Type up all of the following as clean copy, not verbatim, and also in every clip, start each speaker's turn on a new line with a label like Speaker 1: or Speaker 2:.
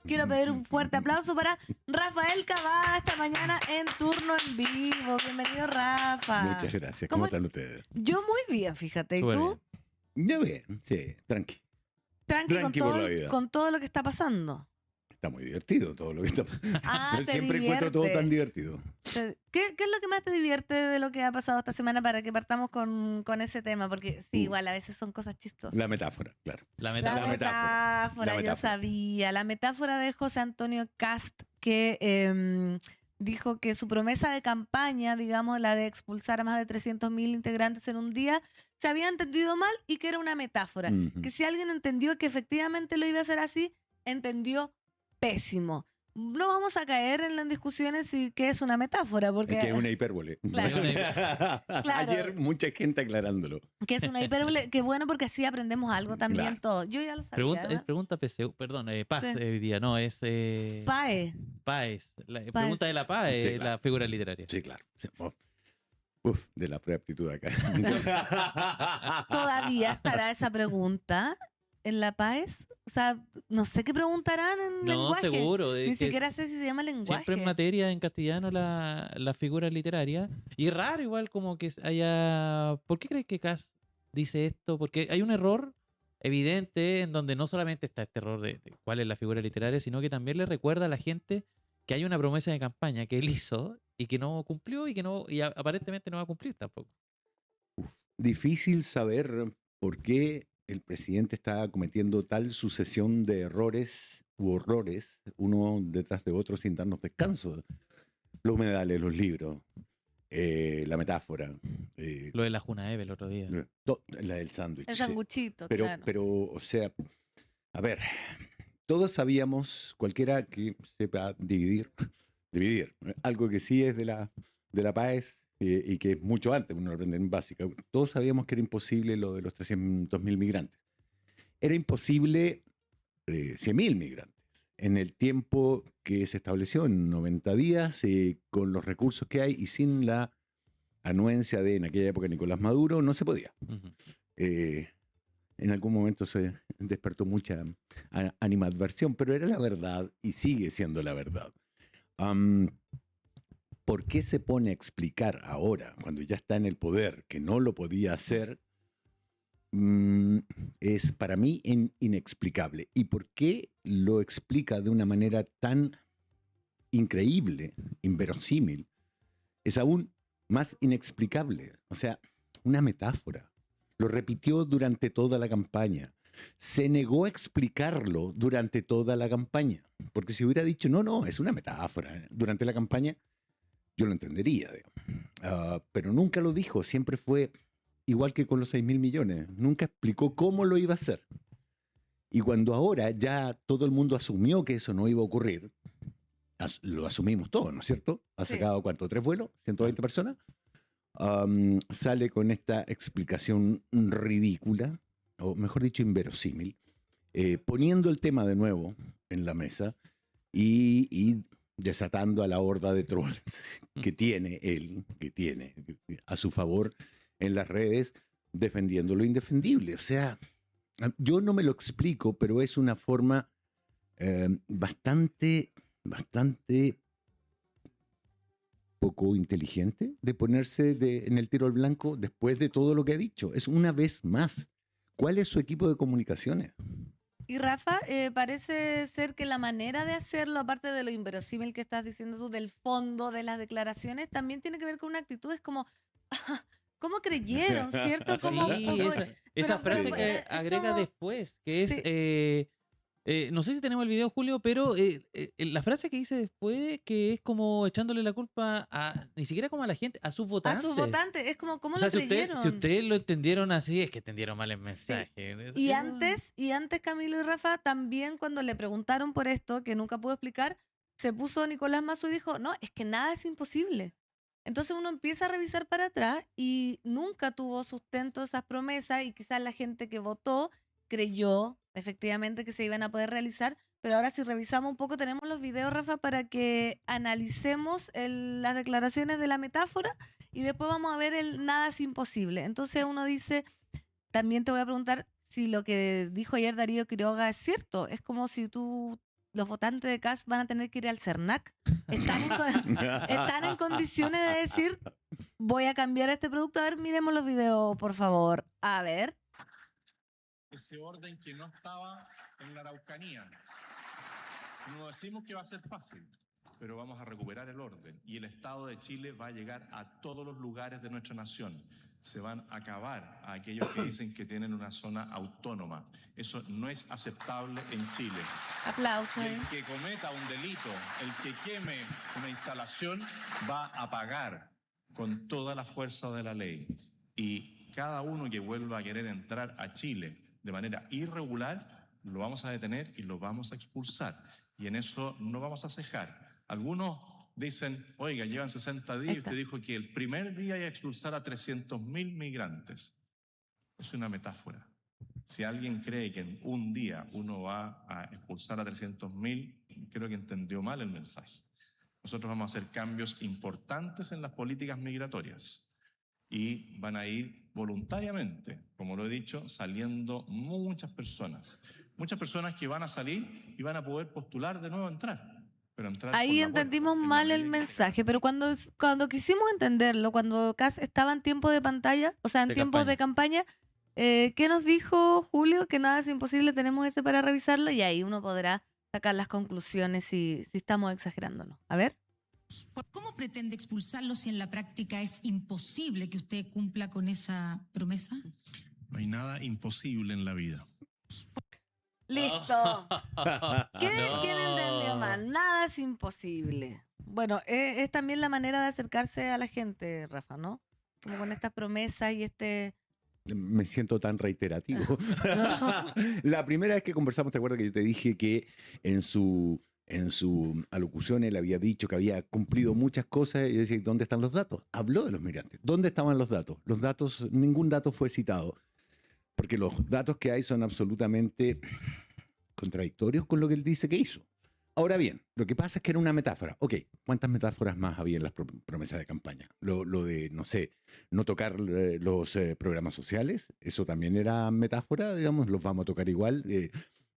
Speaker 1: Quiero pedir un fuerte aplauso para Rafael Cavada esta mañana en turno en vivo. Bienvenido, Rafa.
Speaker 2: Muchas gracias. ¿Cómo están ustedes?
Speaker 1: Yo muy bien, fíjate. ¿Y
Speaker 3: Súper
Speaker 1: tú?
Speaker 3: bien.
Speaker 2: Yo bien, sí, tranqui.
Speaker 1: Tranqui
Speaker 2: por la vida.
Speaker 1: con todo lo que está pasando.
Speaker 2: Está muy divertido todo lo que está pasando.
Speaker 1: Ah,
Speaker 2: Yo
Speaker 1: te
Speaker 2: siempre encuentro todo
Speaker 1: divierte.
Speaker 2: tan divertido.
Speaker 1: ¿Qué es lo que más te divierte de lo que ha pasado esta semana para que partamos con ese tema? Porque sí, igual a veces son cosas chistosas.
Speaker 2: La metáfora, claro.
Speaker 3: La
Speaker 1: La
Speaker 3: metáfora.
Speaker 1: metáfora, yo
Speaker 2: metáfora.
Speaker 1: sabía. La metáfora de José Antonio Cast, que dijo que su promesa de campaña, digamos, la de expulsar a más de 300.000 integrantes en un día, se había entendido mal y que era una metáfora.
Speaker 2: Ujú.
Speaker 1: Que si alguien entendió que efectivamente lo iba a hacer así, entendió pésimo. No vamos a caer en las discusiones si qué es una metáfora, porque
Speaker 2: Es que es una hipérbole.
Speaker 1: Claro.
Speaker 2: Ayer mucha gente aclarándolo.
Speaker 1: que es una hipérbole, que bueno porque así aprendemos algo también
Speaker 2: Claro.
Speaker 1: todos. Yo ya lo sabía.
Speaker 3: Pregunta,
Speaker 1: ¿verdad?
Speaker 3: pregunta PSU, perdón, Paz
Speaker 1: Sí.
Speaker 3: hoy día, no, es
Speaker 1: PAE.
Speaker 3: Páez. Pregunta de la Paz,
Speaker 2: Sí, claro.
Speaker 3: la figura literaria.
Speaker 2: Sí, claro. Sí. Uf, de la preaptitud acá.
Speaker 1: ¿Todavía estará esa pregunta en la PAES? O sea, no sé qué preguntarán en
Speaker 3: No,
Speaker 1: lenguaje.
Speaker 3: seguro.
Speaker 1: Ni
Speaker 3: es que
Speaker 1: siquiera sé si se llama lenguaje.
Speaker 3: siempre en materia en castellano la figura literaria. Y es raro igual como que haya... ¿Por qué crees que Kass dice esto? Porque hay un error evidente en donde no solamente está este error de cuál es la figura literaria, sino que también le recuerda a la gente que hay una promesa de campaña que él hizo y que no cumplió y aparentemente no va a cumplir tampoco.
Speaker 2: Difícil saber por qué el presidente está cometiendo tal sucesión de errores u horrores, uno detrás de otro sin darnos descanso. Los humedales, los libros, la metáfora,
Speaker 3: Lo de la Junaeve el otro día.
Speaker 2: la del sándwich.
Speaker 1: El
Speaker 2: sí.
Speaker 1: sanguchito,
Speaker 2: Pero,
Speaker 1: claro.
Speaker 2: pero, o sea, a ver, todos sabíamos, cualquiera que sepa dividir, algo que sí es de la PAES y que es mucho antes, uno lo aprende en básica, todos sabíamos que era imposible lo de los 300.000 migrantes. Era imposible 100.000 migrantes en el tiempo que se estableció, en 90 días, con los recursos que hay y sin la anuencia de, en aquella época, Nicolás Maduro, no se podía.
Speaker 3: Ujú.
Speaker 2: En algún momento se despertó mucha animadversión, pero era la verdad y sigue siendo la verdad. ¿Por qué se pone a explicar ahora, cuando ya está en el poder, que no lo podía hacer? Es para mí inexplicable. ¿Y por qué lo explica de una manera tan increíble, inverosímil? Es aún más inexplicable. O sea, una metáfora. Lo repitió durante toda la campaña. Se negó a explicarlo durante toda la campaña. Porque si hubiera dicho, no, es una metáfora, durante la campaña, yo lo entendería. Pero nunca lo dijo. Siempre fue igual que con los 6.000 millones. Nunca explicó cómo lo iba a hacer. Y cuando ahora ya todo el mundo asumió que eso no iba a ocurrir, lo asumimos todos, ¿no es cierto? Ha
Speaker 1: Sí.
Speaker 2: sacado, ¿cuánto? ¿3 vuelos? ¿120 personas? Sale con esta explicación ridícula, o mejor dicho, inverosímil, poniendo el tema de nuevo en la mesa y desatando a la horda de trolls que tiene él, que tiene a su favor en las redes, defendiendo lo indefendible. O sea, yo no me lo explico, pero es una forma bastante poco inteligente de ponerse en el tiro al blanco después de todo lo que ha dicho. Es una vez más. ¿Cuál es su equipo de comunicaciones?
Speaker 1: Y Rafa, parece ser que la manera de hacerlo, aparte de lo inverosímil que estás diciendo tú, del fondo de las declaraciones, también tiene que ver con una actitud, es como, ¿cómo creyeron, cierto? Como,
Speaker 3: Sí, esa
Speaker 1: pero,
Speaker 3: frase que
Speaker 1: es
Speaker 3: agrega
Speaker 1: como-
Speaker 3: después, que
Speaker 1: Sí.
Speaker 3: es, no sé si tenemos el video, Julio, pero la frase que dice después, que es como echándole la culpa ni siquiera como a la gente, a sus
Speaker 1: A
Speaker 3: votantes.
Speaker 1: sus votantes, es como, ¿cómo
Speaker 3: O sea,
Speaker 1: lo
Speaker 3: si
Speaker 1: creyeron?
Speaker 3: ustedes lo entendieron así, es que entendieron mal el
Speaker 1: Sí.
Speaker 3: mensaje.
Speaker 1: Y antes, Camilo y Rafa, también cuando le preguntaron por esto, que nunca pudo explicar, se puso Nicolás Mazo y dijo, no, es que nada es imposible. Entonces uno empieza a revisar para atrás y nunca tuvo sustento esas promesas y quizás la gente que votó creyó efectivamente que se iban a poder realizar, pero ahora si revisamos un poco tenemos los videos, Rafa, para que analicemos las declaraciones de la metáfora y después vamos a ver el nada es imposible. Entonces uno dice, también te voy a preguntar si lo que dijo ayer Darío Quiroga es cierto. Es como si tú los votantes de Kast van a tener que ir al CERNAC. Están en condiciones de decir, voy a cambiar este producto. A ver, miremos los videos, por favor. A ver.
Speaker 4: Ese orden que no estaba en la Araucanía. No decimos que va a ser fácil, pero vamos a recuperar el orden y el Estado de Chile va a llegar a todos los lugares de nuestra nación. Se van a acabar a aquellos que dicen que tienen una zona autónoma. Eso no es aceptable en Chile.
Speaker 1: Aplausos.
Speaker 4: Y el que cometa un delito, el que queme una instalación, va a pagar con toda la fuerza de la ley. Y cada uno que vuelva a querer entrar a Chile de manera irregular, lo vamos a detener y lo vamos a expulsar. Y en eso no vamos a cejar. Algunos dicen, oiga, llevan 60 días y usted dijo que el primer día iba a expulsar a 300.000 migrantes. Es una metáfora. Si alguien cree que en un día uno va a expulsar a 300.000, creo que entendió mal el mensaje. Nosotros vamos a hacer cambios importantes en las políticas migratorias y van a ir voluntariamente, como lo he dicho, saliendo muchas personas que van a salir y van a poder postular de nuevo a entrar. Pero entrar por
Speaker 1: Ahí
Speaker 4: la puerta,
Speaker 1: entendimos
Speaker 4: en la
Speaker 1: mal el
Speaker 4: medida que se
Speaker 1: mensaje, pero cuando quisimos entenderlo, cuando Kast estaba en tiempo de pantalla, o sea, en
Speaker 3: De
Speaker 1: tiempos de campaña, ¿qué nos dijo Julio? Que nada es imposible, tenemos ese para revisarlo y ahí uno podrá sacar las conclusiones si estamos exagerándonos. A ver.
Speaker 5: ¿Cómo pretende expulsarlo si en la práctica es imposible que usted cumpla con esa promesa?
Speaker 4: No hay nada imposible en la vida.
Speaker 1: Listo. ¿Quién
Speaker 3: No.
Speaker 1: entendió mal? Nada es imposible. Bueno, es también la manera de acercarse a la gente, Rafa, ¿no? Como con estas promesas y
Speaker 2: Me siento tan reiterativo. La primera vez que conversamos, ¿te acuerdas que yo te dije que en su alocución él había dicho que había cumplido muchas cosas y yo decía, ¿dónde están los datos? Habló de los migrantes. ¿Dónde estaban los datos? Los datos, ningún dato fue citado, porque los datos que hay son absolutamente contradictorios con lo que él dice que hizo. Ahora bien, lo que pasa es que era una metáfora. Ok, ¿cuántas metáforas más había en las promesas de campaña? Lo de, no sé, no tocar los programas sociales, eso también era metáfora, digamos, los vamos a tocar igual.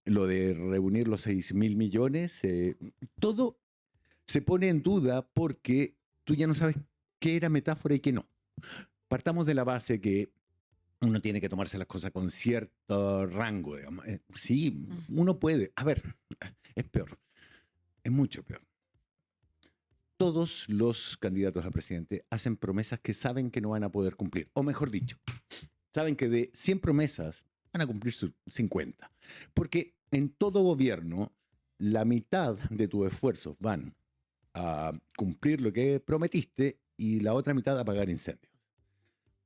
Speaker 2: Lo de reunir los 6.000 millones, todo se pone en duda porque tú ya no sabes qué era metáfora y qué no. Partamos de la base que uno tiene que tomarse las cosas con cierto rango, digamos. Sí, uno puede. A ver, es peor. Es mucho peor. Todos los candidatos a presidente hacen promesas que saben que no van a poder cumplir. O mejor dicho, saben que de 100 promesas van a cumplir 50. Porque en todo gobierno, la mitad de tus esfuerzos van a cumplir lo que prometiste y la otra mitad a apagar incendios.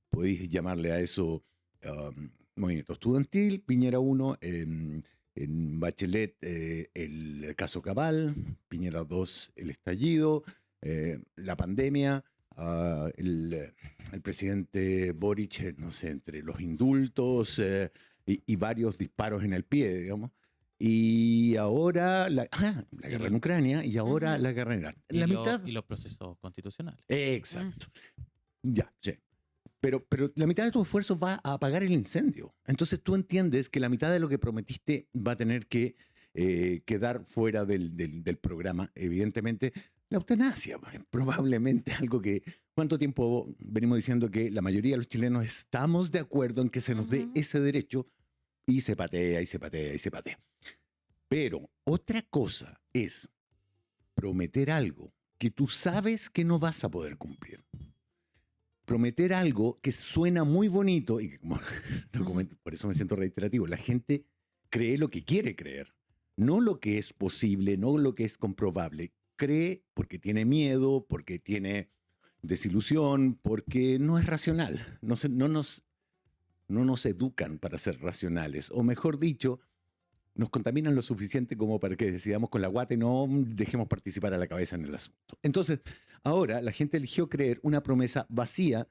Speaker 2: Podéis llamarle a eso movimiento estudiantil, Piñera 1, en Bachelet el caso Cabal, Piñera 2 el estallido, la pandemia, el presidente Boric, no sé, entre los indultos y varios disparos en el pie, digamos. Y ahora la guerra en Ucrania y ahora la guerra en Irak.
Speaker 3: Y los procesos constitucionales.
Speaker 2: Exacto. Ya, sí. Pero la mitad de tus esfuerzos va a apagar el incendio. Entonces tú entiendes que la mitad de lo que prometiste va a tener que quedar fuera del programa. Evidentemente, la eutanasia, probablemente algo que... ¿Cuánto tiempo venimos diciendo que la mayoría de los chilenos estamos de acuerdo en que se nos dé ese derecho? Y se patea, y se patea, y se patea. Pero otra cosa es prometer algo que tú sabes que no vas a poder cumplir. Prometer algo que suena muy bonito, y que, como lo comento, por eso me siento reiterativo, la gente cree lo que quiere creer, no lo que es posible, no lo que es comprobable. Cree porque tiene miedo, porque tiene desilusión, porque no es racional. No nos educan para ser racionales, o mejor dicho, nos contaminan lo suficiente como para que decidamos con la guata y no dejemos participar a la cabeza en el asunto. Entonces, ahora la gente eligió creer una promesa vacía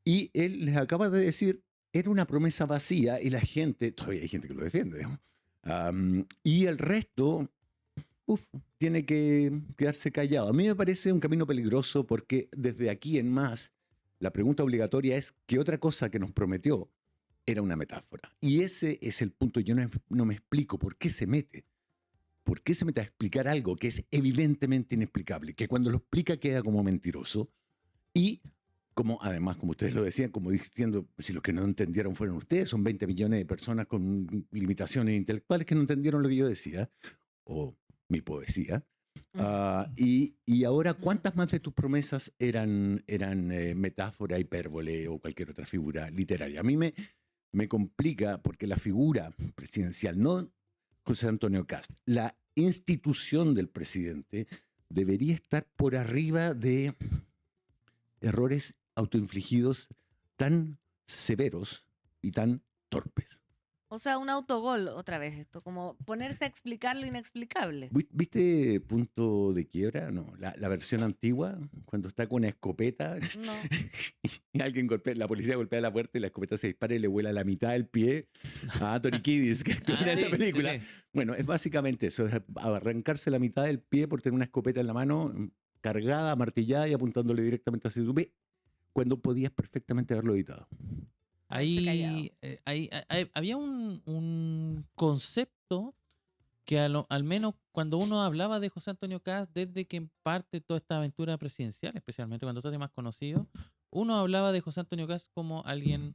Speaker 2: y él les acaba de decir, era una promesa vacía y la gente, todavía hay gente que lo defiende, digamos, y el resto tiene que quedarse callado. A mí me parece un camino peligroso porque desde aquí en más, la pregunta obligatoria es, ¿qué otra cosa que nos prometió era una metáfora? Y ese es el punto. Yo no me explico por qué se mete. ¿por qué se mete a explicar algo que es evidentemente inexplicable? Que cuando lo explica queda como mentiroso y como además, como ustedes lo decían, como diciendo, si los que no entendieron fueron ustedes, son 20 millones de personas con limitaciones intelectuales que no entendieron lo que yo decía, o mi poesía. Y ahora, ¿cuántas más de tus promesas eran metáfora, hipérbole o cualquier otra figura literaria? A mí me complica porque la figura presidencial, no José Antonio Kast, la institución del presidente debería estar por arriba de errores autoinfligidos tan severos y tan torpes.
Speaker 1: O sea, un autogol otra vez esto, como ponerse a explicar lo inexplicable.
Speaker 2: ¿Viste Punto de Quiebra? No, la versión antigua, cuando está con una escopeta
Speaker 1: No.
Speaker 2: y alguien golpea, la policía golpea la puerta y la escopeta se dispara y le vuela la mitad del pie a Anthony Kiedis, que actúa en esa película.
Speaker 3: sí.
Speaker 2: Bueno, es básicamente eso, es arrancarse la mitad del pie por tener una escopeta en la mano, cargada, martillada y apuntándole directamente hacia tu pie, cuando podías perfectamente haberlo evitado.
Speaker 1: Haberse callado.
Speaker 3: Había un concepto que al menos cuando uno hablaba de José Antonio Kast, desde que parte toda esta aventura presidencial, especialmente cuando se hace más conocido, uno hablaba de José Antonio Kast como alguien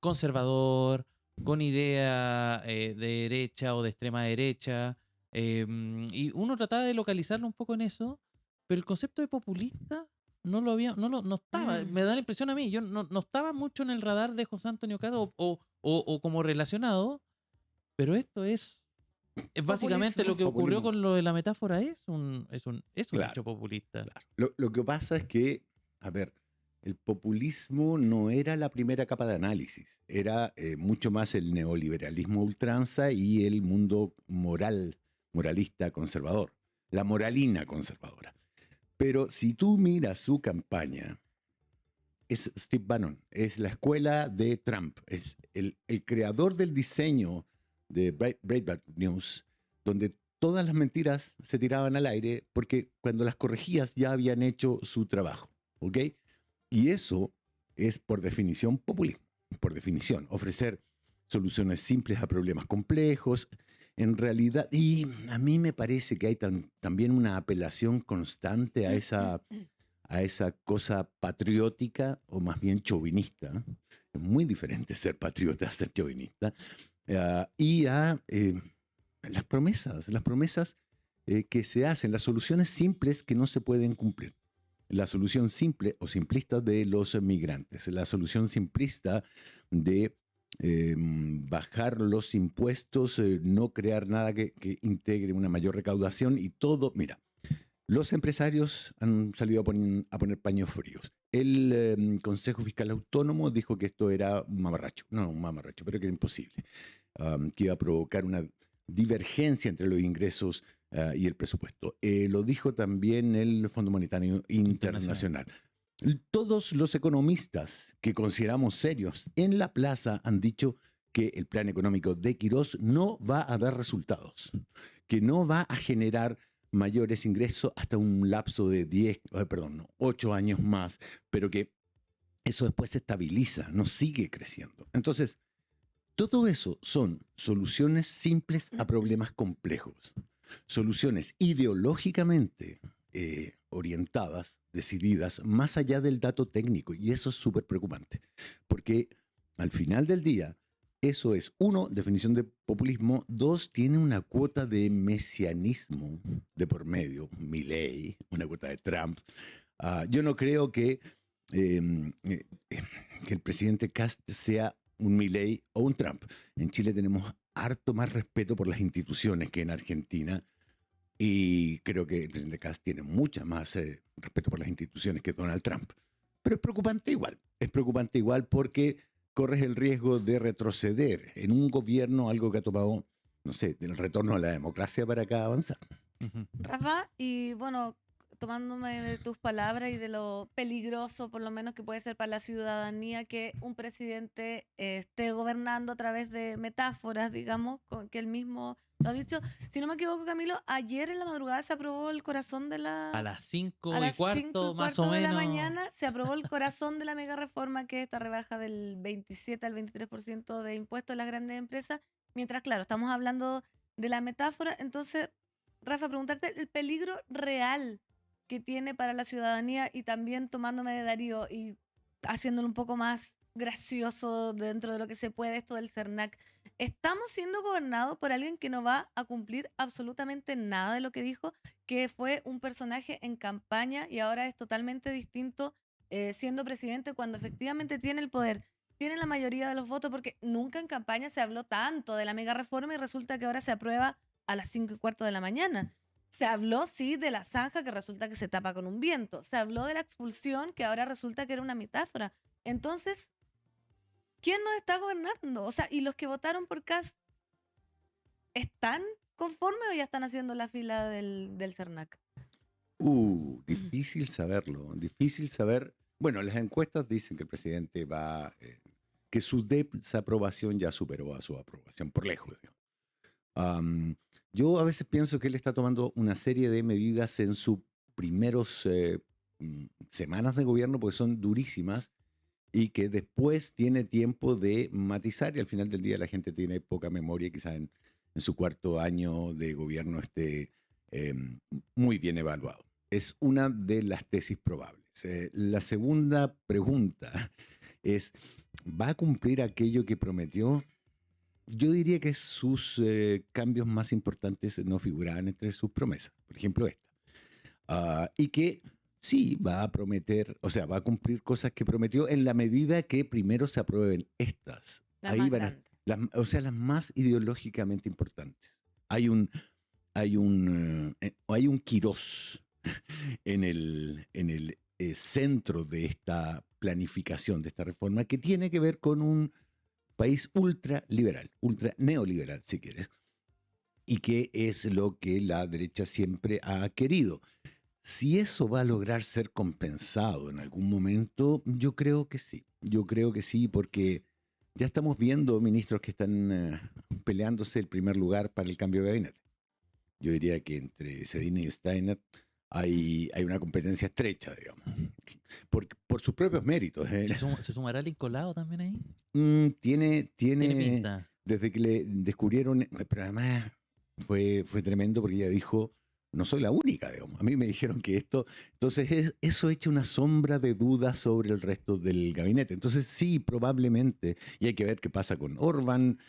Speaker 3: conservador, con idea de derecha o de extrema derecha, y uno trataba de localizarlo un poco en eso, pero el concepto de populista no estaba, me da la impresión a mí, yo no estaba mucho en el radar de José Antonio Kast o como relacionado, pero esto es básicamente lo que ocurrió
Speaker 2: Populismo.
Speaker 3: con lo de la metáfora, es un
Speaker 2: Claro,
Speaker 3: hecho populista.
Speaker 2: Claro. Lo que pasa es que, a ver, el populismo no era la primera capa de análisis, era mucho más el neoliberalismo a ultranza y el mundo moralista conservador, la moralina conservadora. Pero si tú miras su campaña, es Steve Bannon, es la escuela de Trump, es el creador del diseño de Breitbart News, donde todas las mentiras se tiraban al aire porque cuando las corregías ya habían hecho su trabajo, ¿ok? Y eso es por definición populismo, por definición, ofrecer soluciones simples a problemas complejos, en realidad, y a mí me parece que hay también una apelación constante a esa cosa patriótica o más bien chauvinista. Es muy diferente ser patriota a ser chauvinista. Y a las promesas que se hacen, las soluciones simples que no se pueden cumplir. La solución simple o simplista de los migrantes, la solución simplista de bajar los impuestos, no crear nada que integre una mayor recaudación y todo. Mira, los empresarios han salido a poner paños fríos. El Consejo Fiscal Autónomo dijo que esto era un mamarracho, no un mamarracho, pero que era imposible, que iba a provocar una divergencia entre los ingresos y el presupuesto. Lo dijo también el Fondo Monetario Internacional. Todos los economistas que consideramos serios en la plaza han dicho que el plan económico de Quirós no va a dar resultados, que no va a generar mayores ingresos hasta un lapso de 8 años más, pero que eso después se estabiliza, no sigue creciendo. Entonces, todo eso son soluciones simples a problemas complejos, soluciones ideológicamente orientadas, decididas, más allá del dato técnico, y eso es súper preocupante, porque al final del día, eso es, 1, definición de populismo, 2, tiene una cuota de mesianismo de por medio, Milei, una cuota de Trump. Yo no creo que el presidente Kast sea un Milei o un Trump. En Chile tenemos harto más respeto por las instituciones que en Argentina, y creo que el presidente Kast tiene mucha más respeto por las instituciones que Donald Trump. Pero es preocupante igual porque corres el riesgo de retroceder en un gobierno, algo que ha tomado, no sé, del retorno a la democracia para acá avanzar.
Speaker 1: Rafa, y bueno, tomándome de tus palabras y de lo peligroso, por lo menos que puede ser para la ciudadanía, que un presidente esté gobernando a través de metáforas, digamos, que él mismo lo ha dicho. Si no me equivoco, Camilo, ayer en la madrugada se aprobó el corazón de la...
Speaker 3: A las 5
Speaker 1: A
Speaker 3: y
Speaker 1: las
Speaker 3: cuarto,
Speaker 1: 5:15
Speaker 3: más o
Speaker 1: de la
Speaker 3: menos.
Speaker 1: mañana se aprobó el corazón de la mega reforma, que es esta rebaja del 27 al 23% de impuestos a las grandes empresas. Mientras, claro, estamos hablando de la metáfora. Entonces, Rafa, preguntarte el peligro real que tiene para la ciudadanía y también tomándome de Darío y haciéndolo un poco más gracioso dentro de lo que se puede esto del CERNAC. Estamos siendo gobernados por alguien que no va a cumplir absolutamente nada de lo que dijo, que fue un personaje en campaña y ahora es totalmente distinto siendo presidente cuando efectivamente tiene el poder, tiene la mayoría de los votos, porque nunca en campaña se habló tanto de la mega reforma y resulta que ahora se aprueba a las 5:15 de la mañana. Se habló, sí, de la zanja que resulta que se tapa con un viento. Se habló de la expulsión que ahora resulta que era una metáfora. Entonces, ¿quién nos está gobernando? O sea, ¿y los que votaron por Kast están conformes o ya están haciendo la fila del CERNAC?
Speaker 2: Difícil saberlo, difícil saber. Bueno, las encuestas dicen que el presidente va, que su desaprobación ya superó a su aprobación, por lejos, digamos. Yo a veces pienso que él está tomando una serie de medidas en sus primeros semanas de gobierno, porque son durísimas, y que después tiene tiempo de matizar, y al final del día la gente tiene poca memoria, y quizás en su cuarto año de gobierno esté muy bien evaluado. Es una de las tesis probables. La segunda pregunta es, ¿va a cumplir aquello que prometió? Yo diría que sus cambios más importantes no figuraban entre sus promesas, por ejemplo esta. Y que sí va a prometer, o sea, va a cumplir cosas que prometió en la medida que primero se aprueben estas.
Speaker 1: Las
Speaker 2: Ahí
Speaker 1: más
Speaker 2: van
Speaker 1: grandes.
Speaker 2: o sea, las más ideológicamente importantes. Hay un Quirós en el centro de esta planificación, de esta reforma, que tiene que ver con un país ultraliberal, ultra neoliberal, si quieres, y que es lo que la derecha siempre ha querido. Si eso va a lograr ser compensado en algún momento, yo creo que sí. Yo creo que sí, porque ya estamos viendo ministros que están peleándose el primer lugar para el cambio de gabinete. Yo diría que entre Sedini y Steiner hay una competencia estrecha, digamos, por sus propios méritos.
Speaker 3: ¿Se sumará el Incolado también ahí?
Speaker 2: Tiene
Speaker 3: Tiene pinta.
Speaker 2: desde que le descubrieron, pero además fue tremendo porque ella dijo, no soy la única, digamos. A mí me dijeron que esto, entonces eso echa una sombra de duda sobre el resto del gabinete. Entonces sí, probablemente, y hay que ver qué pasa con Orbán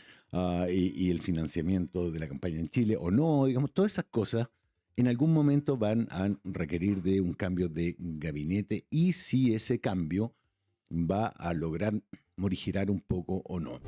Speaker 2: y el financiamiento de la campaña en Chile o no, digamos, todas esas cosas en algún momento van a requerir de un cambio de gabinete y si ese cambio va a lograr morigerar un poco o no.